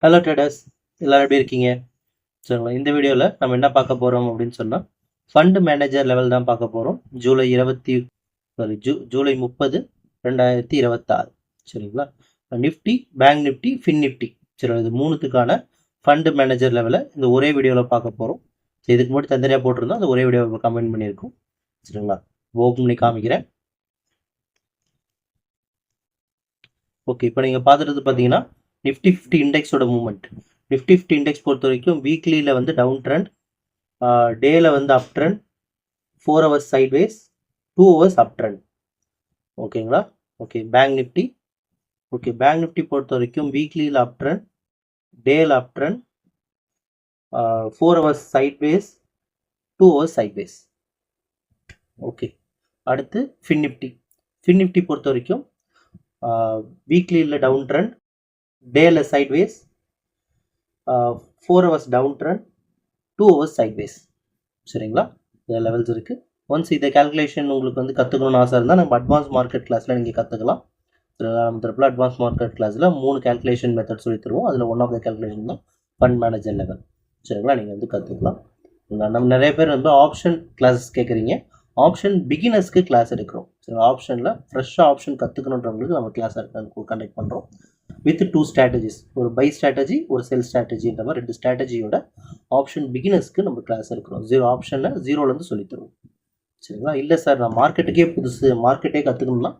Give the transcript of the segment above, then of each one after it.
Hello traders, எல்லாரும் எப்படி இருக்கீங்க? சரிங்களா, இந்த வீடியோவில் நம்ம என்ன பார்க்க போகிறோம் அப்படின்னு சொன்னால் ஃபண்ட் மேனேஜர் லெவல் தான் பார்க்க போகிறோம். ஜூலை 30 2026. சரிங்களா, Nifty, bank Nifty, Fin Nifty, சரி, இது மூணுத்துக்கான ஃபண்ட் மேனேஜர் லெவலை இந்த ஒரே வீடியோவில் பார்க்க போகிறோம். இதுக்கு மட்டும் தனியாக போட்டிருந்தோம், அந்த ஒரே வீடியோவை கமெண்ட் பண்ணியிருக்கோம். சரிங்களா, ஓப்பன் பண்ணி காமிக்கிறேன். ஓகே, இப்போ நீங்கள் பார்த்துட்டு பார்த்தீங்கன்னா நிஃப்டி 50 இண்டெக்ஸோட மூவ்மெண்ட். நிஃப்டி 50 இண்டெக்ஸ் பொறுத்த வரைக்கும் வீக்லியில் வந்து டவுன் ட்ரெண்ட், டேல வந்து up trend, 4 hours sideways, 2 hours up trend. ஓகேங்களா? Okay, bank Nifty. Okay, bank Nifty பொறுத்த வரைக்கும் வீக்லியில் up trend, daily up trend, 4 hours sideways, 2 hours sideways. Okay, அடுத்து ஃபின் நிஃப்டி. ஃபின் நிஃப்டி பொறுத்த வரைக்கும் வீக்லியில் down trend, daily sideways, 4 hours down trend, 2 hours sideways. சரிங்களா, இந்த லெவல்ஸ் இருக்குது. ஒன்ஸ் இதை கேல்குலேஷன் உங்களுக்கு வந்து கற்றுக்கணும்னு ஆசை இருந்தால் நம்ம அட்வான்ஸ் மார்க்கெட் கிளாஸில் நீங்கள் கற்றுக்கலாம். நம்ம தரப்பில் அட்வான்ஸ் மார்க்கெட் கிளாஸில் 3 கேல்குலேஷன் மெத்தட் சொல்லி தருவோம். அதில் ஒன் ஆஃப் த கேல்குலேஷன் தான் ஃபண்ட் மேனேஜர் லெவல். சரிங்களா, நீங்கள் வந்து கற்றுக்கலாம். நம்ம நிறைய பேர் வந்து ஆப்ஷன் கிளாஸஸ் கேட்குறீங்க. ஆப்ஷன் பிகினர்ஸ்க்கு கிளாஸ் எடுக்கிறோம். சரி, ஆப்ஷனில் ஃப்ரெஷ்ஷாக ஆப்ஷன் கற்றுக்கணுன்றவங்களுக்கு நம்ம கிளாஸ் கண்டக்ட் பண்ணுறோம் வித் 2 ஸ்ட்ராட்டஜிஸ். ஒரு பை ஸ்ட்ராட்டஜி, ஒரு செல் ஸ்ட்ராட்டஜின்ற மாதிரி 2 ஸ்ட்ராட்டஜியோட ஆப்ஷன் பிகினர்ஸ்க்கு நம்ம கிளாஸ் எடுக்கிறோம். ஆப்ஷனை 0லேருந்து சொல்லி தருவோம். சரிங்களா, இல்லை சார் நான் மார்க்கெட்டுக்கே புதுசு, மார்க்கெட்டே கற்றுக்கணும்னா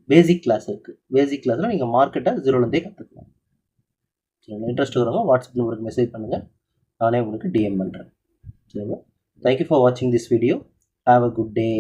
பேசிக் கிளாஸ் இருக்குது. பேசிக் கிளாஸில் நீங்கள் மார்க்கெட்டை 0லேருந்தே கற்றுக்கலாம். சரிங்களா, இன்ட்ரெஸ்ட் வரவங்க வாட்ஸ்அப் நம்பருக்கு மெசேஜ் பண்ணுங்கள், நானே உங்களுக்கு டிஎம் பண்ணுறேன். சரிங்களா, தேங்க்யூ ஃபார் வாட்சிங் this video. Have a good day.